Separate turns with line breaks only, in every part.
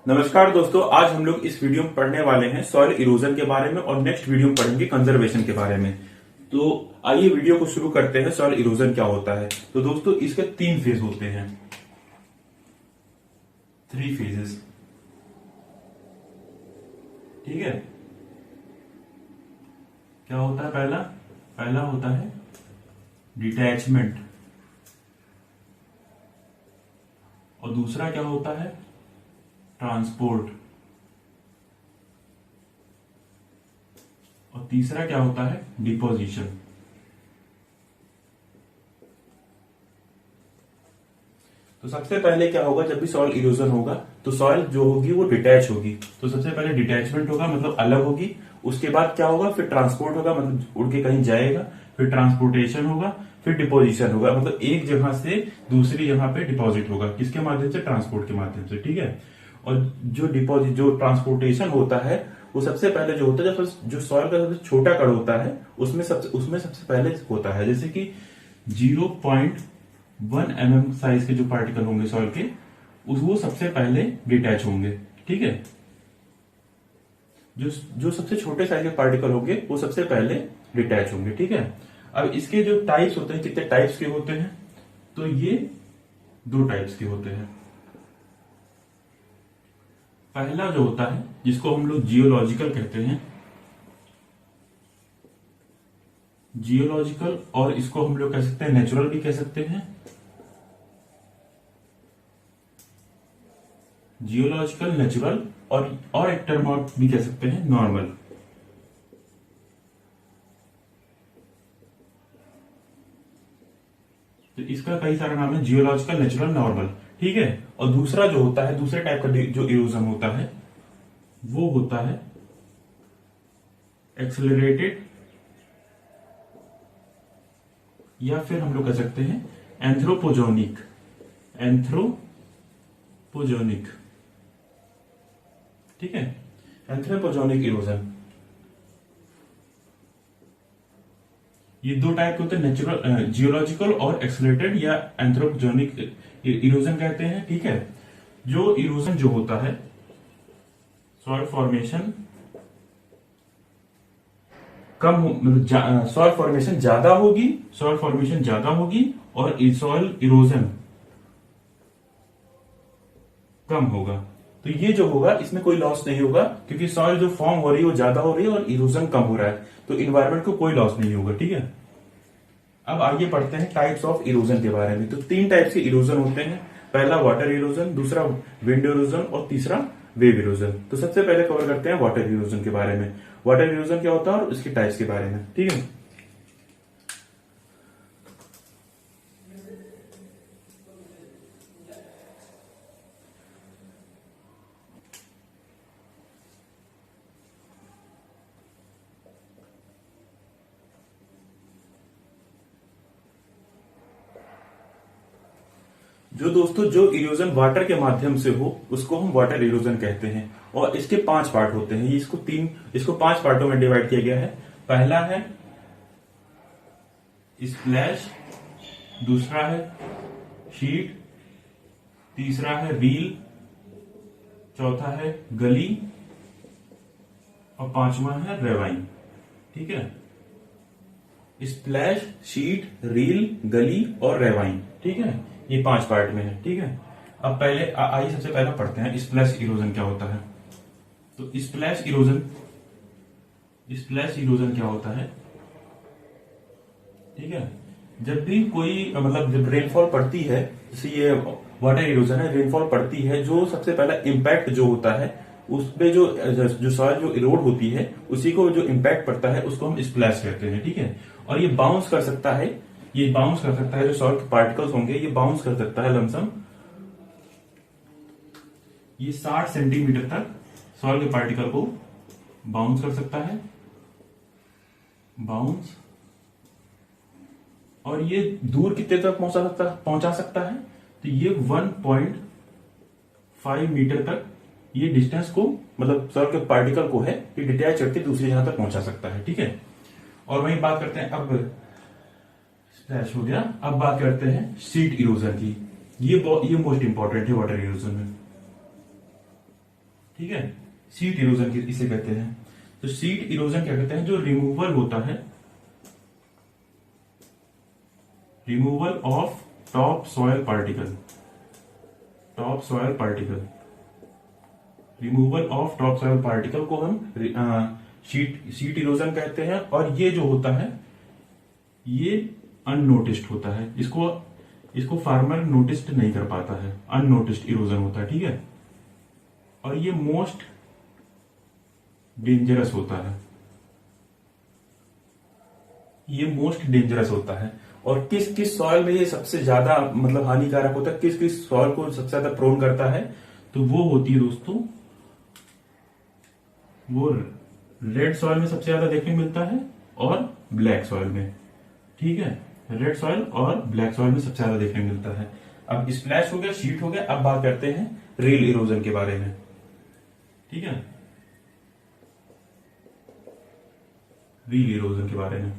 नमस्कार दोस्तों, आज हम लोग इस वीडियो में पढ़ने वाले हैं सॉइल इरोजन के बारे में और नेक्स्ट वीडियो में पढ़ेंगे कंजर्वेशन के बारे में। तो आइए वीडियो को शुरू करते हैं। सॉइल इरोजन क्या होता है? तो दोस्तों इसके 3 फेज होते हैं, 3 फेजेस। ठीक है, क्या होता है? पहला होता है डिटैचमेंट और दूसरा क्या होता है? ट्रांसपोर्ट। और तीसरा क्या होता है? डिपोजिशन। तो सबसे पहले क्या होगा? जब भी सॉइल इरोजन होगा तो सॉइल जो होगी वो डिटैच होगी। तो सबसे पहले डिटैचमेंट होगा, मतलब अलग होगी। उसके बाद क्या होगा? फिर ट्रांसपोर्ट होगा, मतलब उड़ के कहीं जाएगा। फिर ट्रांसपोर्टेशन होगा, फिर डिपोजिशन होगा, मतलब एक जगह से दूसरी जगह पे डिपॉजिट होगा। किसके माध्यम से? ट्रांसपोर्ट के माध्यम से। ठीक है। और जो ट्रांसपोर्टेशन होता है वो सबसे पहले जो होता है, जो सॉइल का सबसे छोटा कण होता है उसमें सबसे पहले होता है। जैसे कि 0.1 mm साइज के जो पार्टिकल होंगे सॉइल के, वो सबसे पहले डिटैच होंगे। ठीक है। जो सबसे छोटे साइज के पार्टिकल होंगे वो सबसे पहले डिटैच होंगे। ठीक है। अब इसके जो टाइप्स होते हैं, कितने टाइप्स के होते हैं? तो ये 2 टाइप्स के होते हैं। पहला जो होता है जिसको हम लोग जियोलॉजिकल कहते हैं, जियोलॉजिकल, और इसको हम लोग कह सकते हैं नेचुरल भी कह सकते हैं। जियोलॉजिकल, नेचुरल, और एक टर्म और भी कह सकते हैं, नॉर्मल। तो इसका कई सारा नाम है, जियोलॉजिकल, नेचुरल, नॉर्मल। ठीक है। और दूसरा जो होता है, दूसरे टाइप का जो इरोजन होता है वो होता है एक्सेलरेटेड, या फिर हम लोग कह सकते हैं एंथ्रोपोजोनिक। एंथ्रोपोजोनिक। ठीक है, एंथ्रोपोजोनिक इरोजन। ये 2 टाइप के होते हैं, नेचुरल, जियोलॉजिकल और एक्सेलरेटेड या एंथ्रोपोजोनिक इरोजन कहते हैं। ठीक है। जो इरोजन जो होता है, सॉइल फॉर्मेशन कम मतलब सॉइल फॉर्मेशन ज्यादा होगी, और सॉइल इरोजन कम होगा। तो ये जो होगा इसमें कोई लॉस नहीं होगा, क्योंकि सॉइल जो फॉर्म हो रही है वो ज्यादा हो रही है और इरोजन कम हो रहा है, तो इन्वायरमेंट को कोई लॉस नहीं होगा। ठीक है। अब आइए पढ़ते हैं टाइप्स ऑफ इरोजन के बारे में। तो 3 टाइप्स के इरोजन होते हैं। पहला वाटर इरोजन, दूसरा विंड इरोजन और तीसरा वेव इरोजन। तो सबसे पहले कवर करते हैं वाटर इरोजन के बारे में। वाटर इरोजन क्या होता है और उसके टाइप्स के बारे में। ठीक है। जो इरोजन वाटर के माध्यम से हो उसको हम वाटर इरोजन कहते हैं। और इसके 5 पार्ट होते हैं। इसको 5 पार्टों में डिवाइड किया गया है। पहला है स्प्लैश, दूसरा है शीट, तीसरा है रील, चौथा है गली, और 5वां है रेवाइन। ठीक है। स्प्लैश, शीट, रील, गली और रेवाइन। ठीक है। ये 5 पार्ट में है। ठीक है। अब पहले आइए सबसे पहले पढ़ते हैं स्प्लैश इरोजन क्या होता है। तो स्प्लैश इरोजन क्या होता है? ठीक है। जब भी कोई मतलब जब रेनफॉल पड़ती है, जैसे ये वाटर इरोजन है, रेनफॉल पड़ती है, जो सबसे पहला इम्पैक्ट जो होता है उस पे जो सॉइल जो इरोड होती है, उसी को जो इम्पैक्ट पड़ता है उसको हम स्प्लैश कहते हैं। ठीक है। और ये बाउंस कर सकता है, जो सॉइल के पार्टिकल्स होंगे ये बाउंस कर सकता है लमसम ये 60 सेंटीमीटर तक सॉइल के पार्टिकल को बाउंस कर सकता है, बाउंस। और ये दूर कितने तक पहुंचा सकता है? तो ये 1.5 मीटर तक ये डिस्टेंस को, मतलब सॉइल के पार्टिकल को है, ये डिटैच करके दूसरी जगह तक पहुंचा सकता है। ठीक है। और वही बात करते हैं, अब स्प्लैश हो गया। अब बात करते हैं शीट इरोजन की। ये मोस्ट इंपॉर्टेंट है वाटर इरोजन में। ठीक है, सीट इरोजन इसे कहते हैं। तो सीट इरोजन क्या कहते हैं, जो रिमूवल होता है, removal of top soil particle, top soil particle, removal of top soil particle को हम सीट इरोजन कहते हैं। और ये जो होता है ये अननोटिस्ड होता है, इसको फार्मर नोटिस्ड नहीं कर पाता है, अननोटिस्ड इरोजन होता है। ठीक है, और ये मोस्ट डेंजरस होता है, ये मोस्ट डेंजरस होता है। और किस किस सॉइल में ये सबसे ज्यादा मतलब हानिकारक होता है, किस किस सॉइल को सबसे ज्यादा प्रोन करता है, तो वो होती है दोस्तों, वो रेड सॉइल में सबसे ज्यादा देखने मिलता है और ब्लैक सॉइल में। ठीक है, रेड सॉइल और ब्लैक सॉइल में सबसे ज्यादा देखने मिलता है। अब स्प्लैश हो गया, शीट हो गया, अब बात करते हैं रील इरोजन के बारे में। ठीक है, रील इरोजन के बारे में,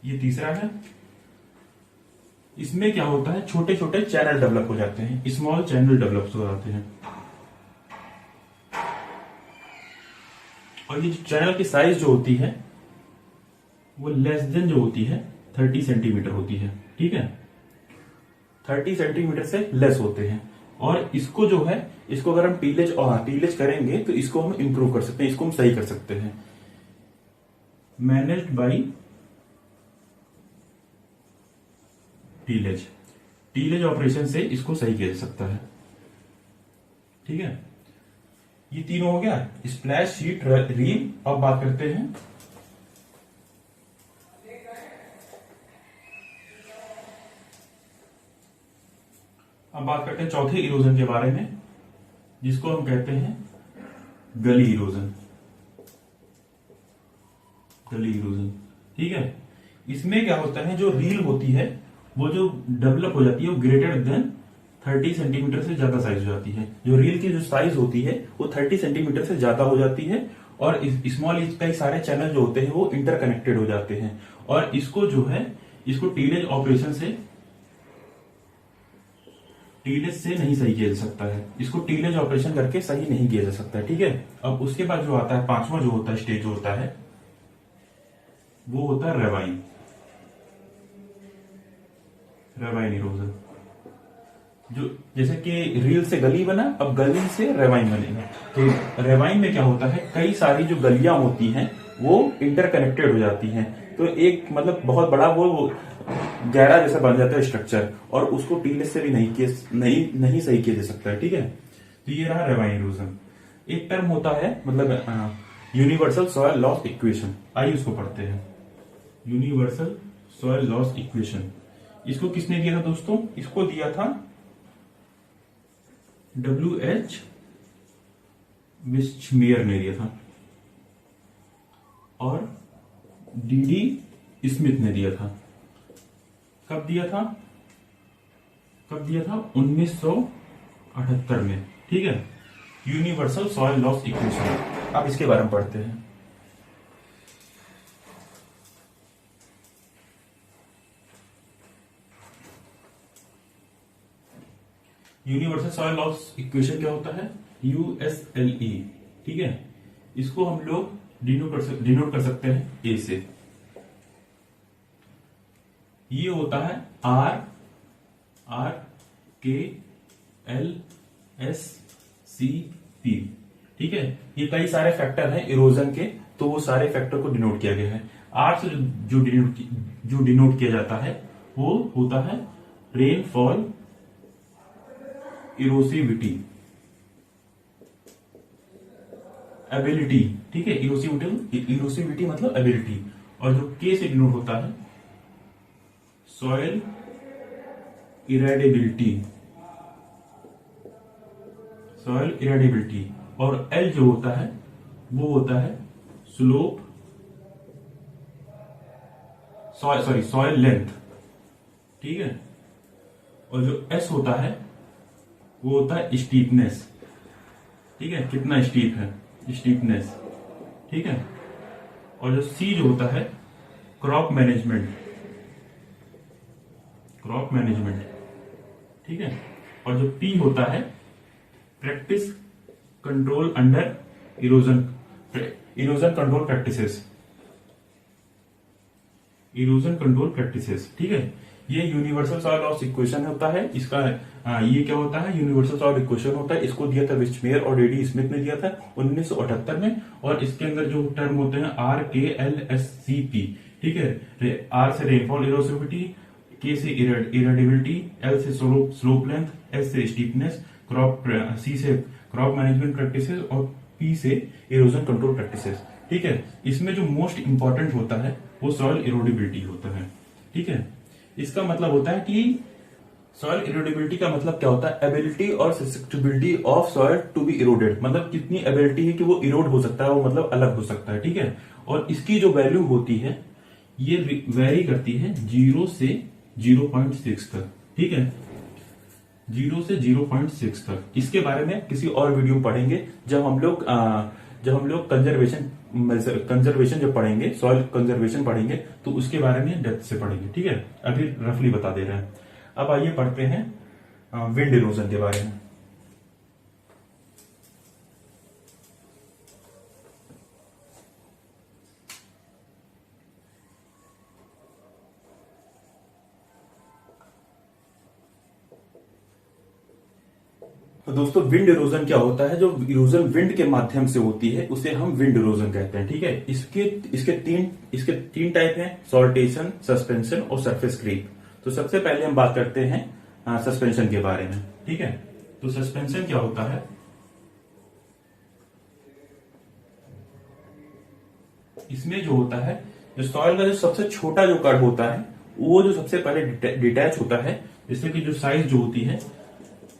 ये तीसरा है। इसमें क्या होता है, छोटे छोटे चैनल डेवलप हो जाते हैं, स्मॉल चैनल डेवलप हो जाते हैं। और ये जो चैनल की साइज जो होती है वो लेस देन जो होती है 30 सेंटीमीटर होती है। ठीक है, 30 सेंटीमीटर से लेस होते हैं। और इसको जो है, इसको अगर हम टीलेज करेंगे तो इसको हम इंप्रूव कर सकते हैं, इसको हम सही कर सकते हैं। मैनेज्ड बाई टीलेज ऑपरेशन से इसको सही किया जा सकता है। ठीक है, ये तीनों हो गया, स्प्लैश, शीट, रील। अब बात करते हैं चौथे इरोजन के बारे में, जिसको हम कहते हैं गली इरोजन, गली इरोजन। ठीक है, इसमें क्या होता है, जो रील होती है वो जो डेवलप हो जाती है वो ग्रेटर देन 30 सेंटीमीटर से ज्यादा साइज हो जाती है। जो रील की जो साइज होती है वो 30 सेंटीमीटर से ज्यादा हो जाती है। और स्मॉल कई सारे चैनल जो होते हैं वो इंटरकनेक्टेड हो जाते हैं। और इसको जो है, इसको टीलेज ऑपरेशन से, टीलेज से नहीं सही किया जा सकता है, इसको टीलेज ऑपरेशन करके सही नहीं किया जा सकता है। ठीक है, अब उसके बाद जो आता है पांचवा जो होता है स्टेज जो होता है वो होता है रेवाइन, रेवाइन इरोजन। जो जैसे कि रील से गली बना, अब गली से रेवाइन बनेगा। तो रेवाइन में क्या होता है, कई सारी जो गलियां होती हैं वो इंटरकनेक्टेड हो जाती हैं। तो एक मतलब बहुत बड़ा वो गहरा जैसा बन जाता है स्ट्रक्चर, और उसको टीलेज से भी नहीं सही किया जा सकता है। ठीक है, तो ये रहा रेवाइन इरोजन। एक टर्म होता है मतलब यूनिवर्सल सॉयल लॉस इक्वेशन, आइए उसको पढ़ते हैं। यूनिवर्सल सॉयल लॉस इक्वेशन, इसको किसने दिया था दोस्तों, इसको दिया था WH विस्चमेयर ने दिया था, और DD स्मिथ ने दिया था। कब दिया था 1978 में। ठीक है, यूनिवर्सल सॉयल लॉस इक्वेशन। अब इसके बारे में पढ़ते हैं। यूनिवर्सल सॉयल लॉस इक्वेशन क्या होता है, USLE। ठीक है, इसको हम लोग डिनोट कर सकते हैं A से। ये होता है RKLSCP। ठीक है, ये कई सारे फैक्टर हैं इरोजन के, तो वो सारे फैक्टर को डिनोट किया गया है। R से जो डिनोट किया जाता है वो होता है रेनफॉल इरोसिविटी, एबिलिटी। ठीक है, इरोसिविटी मतलब एबिलिटी। और जो K से डिनोट होता है सॉयल इरेडिबिलिटी, सॉयल इरेडिबिलिटी। और L जो होता है वो होता है स्लोप, सॉयल लेंथ। ठीक है, और जो S होता है वो होता है स्टीपनेस। ठीक है, कितना स्टीप है, स्टीपनेस। ठीक है, और जो C जो होता है क्रॉप मैनेजमेंट, क्रॉप मैनेजमेंट। ठीक है, और जो P होता है practice control under erosion, erosion control practices, erosion control practices. ठीक है, ये यूनिवर्सल सॉइल लॉस इक्वेशन होता है इसका। ये क्या होता है, यूनिवर्सल सॉइल इक्वेशन होता है। इसको दिया था विस्टमेयर और डेडी स्मिथ ने दिया था 1978 में। और इसके अंदर जो टर्म होते हैं RKLSCP, ठीक है, आर से रेनफॉल इरोसिविटी, के से इरेडिबिलिटी, एल से स्लोप लेंथ, एस से स्टीपनेस, क्रॉप, सी से क्रॉप मैनेजमेंट प्रैक्टिसेस और पी से इरोजन कंट्रोल प्रैक्टिसेस। ठीक है, इसमें जो मोस्ट इंपॉर्टेंट होता है वो सॉइल इरोडिबिलिटी होता है। ठीक है, इसका मतलब होता है कि सॉइल इरोडिबिलिटी का मतलब क्या होता है, एबिलिटी और susceptibility of soil to be eroded, मतलब कितनी एबिलिटी है कि वो इरोड हो सकता है, वो मतलब अलग हो सकता है। ठीक है, और इसकी जो वैल्यू होती है ये वेरी करती है 0 से 0.6 तक। ठीक है, 0 से 0.6 तक। इसके बारे में किसी और वीडियो में पढ़ेंगे जब हम लोग कंजर्वेशन जब पढ़ेंगे, सॉइल कंजर्वेशन पढ़ेंगे तो उसके बारे में डेप्थ से पढ़ेंगे। ठीक है, अभी रफली बता दे रहे हैं। अब आइए पढ़ते हैं विंड इरोजन के बारे में। तो दोस्तों विंड इरोजन क्या होता है, जो इरोजन विंड के माध्यम से होती है उसे हम विंड इरोजन कहते हैं। ठीक है, इसके तीन टाइप हैं, सॉल्टेशन, सस्पेंशन और सरफेस क्रीप। तो सबसे पहले हम बात करते हैं सस्पेंशन के बारे में। ठीक है, तो सस्पेंशन क्या होता है, इसमें जो होता है, जो सॉइल का जो सबसे छोटा जो कण होता है वो जो सबसे पहले डिटैच होता है, जिससे कि जो साइज जो होती है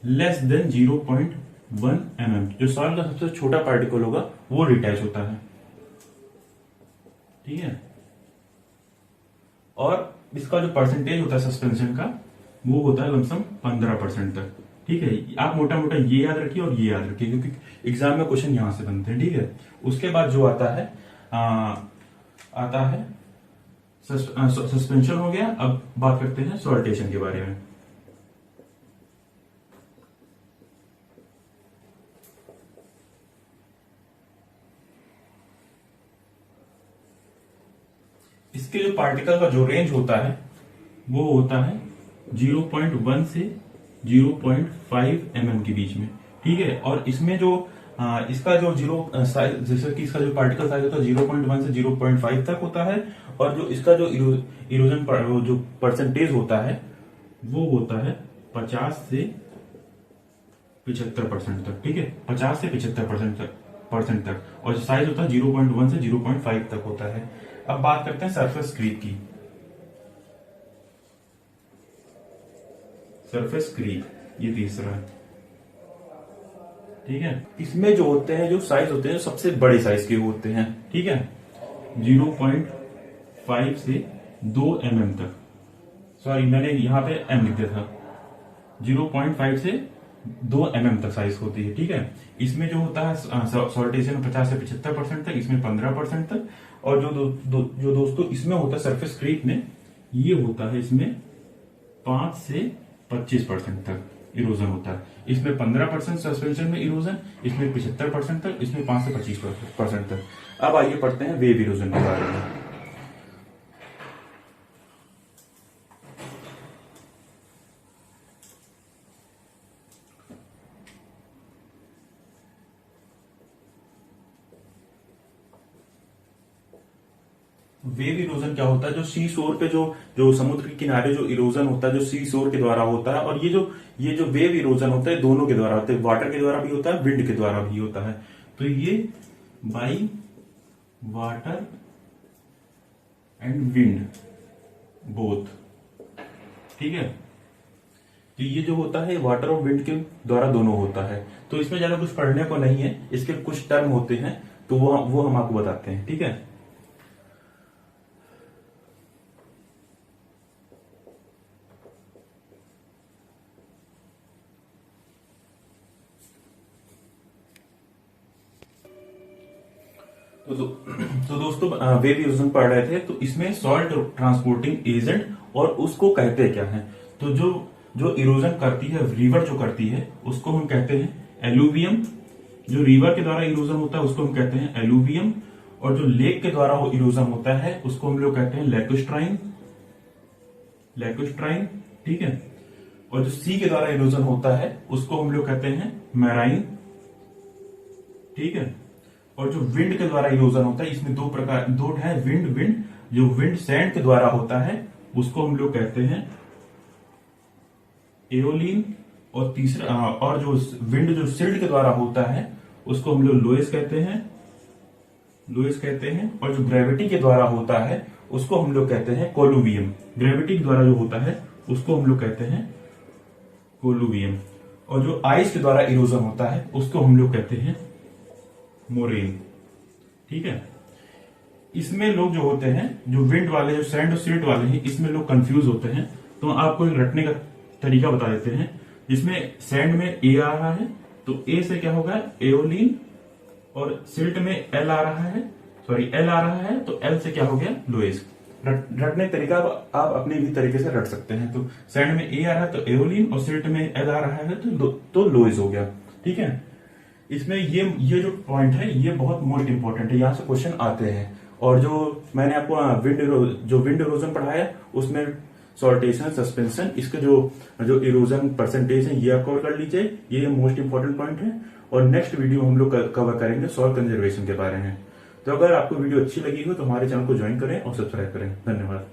लेस देन 0.1 mm, जो सॉइल का सबसे छोटा पार्टिकल होगा वो डिटैच होता है। ठीक है, और इसका जो परसेंटेज होता है सस्पेंशन का वो होता है लमसम 15% तक। ठीक है, आप मोटा मोटा ये याद रखिए और ये याद रखिए क्योंकि एग्जाम में क्वेश्चन यहां से बनते हैं। ठीक है, उसके बाद जो आता है सस्पेंशन हो गया। अब बात करते हैं सॉल्टेशन के बारे में। इसके जो पार्टिकल का जो रेंज होता है वो होता है 0.1 से 0.5 mm के बीच में। ठीक है, और इसमें जो इसका जो जैसे कि इसका जो पार्टिकल साइज होता है 0.1 से 0.5 तक होता है, और जो इसका जो इरोजन जो परसेंटेज होता है वो होता है 50 से 75% तक। ठीक है, 50 से 75% तक, और जो साइज होता है 0.1 से 0.5 तक होता है। अब बात करते हैं सरफेस क्रीप की। सरफेस क्रीप ये तीसरा है। ठीक है, इसमें जो होते हैं, जो साइज होते हैं, सबसे बड़े साइज के होते हैं। ठीक है, 0.5 से 2 mm तक, सॉरी मैंने यहां पे m लिख दिया था, 0.5 से 2 mm तक साइज होती है। ठीक है, इसमें जो होता है सॉल्टेशन 50 से 75% तक, इसमें 15% तक, और जो दोस्तों इसमें होता है सरफेस क्रीप में, ये होता है इसमें 5 से 25% तक इरोजन होता है। इसमें 15% सस्पेंशन में इरोजन, इसमें 75% तक, इसमें 5 से 25% तक। अब आइए पढ़ते हैं वेव इरोजन के बारे में। वेव इरोजन क्या होता है, जो सी शोर पे जो समुद्र के किनारे जो इरोजन होता है, जो सी शोर के द्वारा होता है, और ये जो वेव इरोजन होता है दोनों के द्वारा होता है, वाटर के द्वारा भी होता है, विंड के द्वारा भी होता है। तो ये by water and wind both. ठीक है, तो ये जो होता है वाटर और विंड के द्वारा दोनों होता है। तो इसमें ज्यादा कुछ पढ़ने को नहीं है, इसके कुछ टर्म होते हैं तो वो हम आपको बताते हैं। ठीक है, तो दोस्तों वेव इरोजन पढ़ रहे थे, तो इसमें सॉइल ट्रांसपोर्टिंग एजेंट और उसको कहते क्या है। तो जो इरोजन करती है, रिवर जो करती है, उसको हम कहते हैं एलुवियम, जो रिवर के द्वारा इरोजन होता है उसको हम कहते हैं एलुवियम, और जो लेक के द्वारा वो इरोजन होता है उसको हम लोग कहते हैं लैकुस्ट्राइन, लैकुस्ट्राइन, ठीक है। और जो सी के द्वारा इरोजन होता है उसको हम लोग कहते हैं मैराइन, ठीक है। और जो विंड के द्वारा इरोजन होता है, इसमें दो है, विंड, जो विंड सैंड के द्वारा होता है उसको हम लोग कहते हैं एओलिन, और तीसरा और जो विंड जो सिल्ट के द्वारा होता है उसको हम लोग लोएस कहते हैं, और जो ग्रेविटी के द्वारा होता है उसको हम लोग कहते हैं कोलुवियम। ग्रेविटी के द्वारा जो होता है उसको हम लोग कहते हैं कोलुवियम, और जो आइस के द्वारा इरोजन होता है उसको हम लोग कहते हैं मोरेन, ठीक है। इसमें लोग जो होते हैं, जो विंड वाले, जो सैंड और सिल्ट वाले हैं, इसमें लोग कंफ्यूज होते हैं। तो आपको एक रटने का तरीका बता देते हैं। जिसमें सैंड में ए आ रहा है तो ए से क्या होगा एओलिन, और सिल्ट में एल आ रहा है, एल आ रहा है तो एल से क्या हो गया लोएस। रटने का तरीका आप अपने भी तरीके से रट सकते हैं। तो सैंड में ए आ रहा है तो एओलिन, और सिल्ट में एल आ रहा है तो लोएस हो गया, ठीक है। इसमें ये जो पॉइंट है ये बहुत मोस्ट इंपॉर्टेंट है, यहां से क्वेश्चन आते हैं। और जो मैंने आपको विंड इरोजन पढ़ाया उसमें सॉल्टेशन, सस्पेंशन, इसके जो इरोजन परसेंटेज है ये आप कवर कर लीजिए, ये मोस्ट इंपॉर्टेंट पॉइंट है। और नेक्स्ट वीडियो हम लोग कवर करेंगे सॉइल कंजर्वेशन के बारे में। तो अगर आपको वीडियो अच्छी लगी हो तो हमारे चैनल को ज्वाइन करें और सब्सक्राइब करें। धन्यवाद।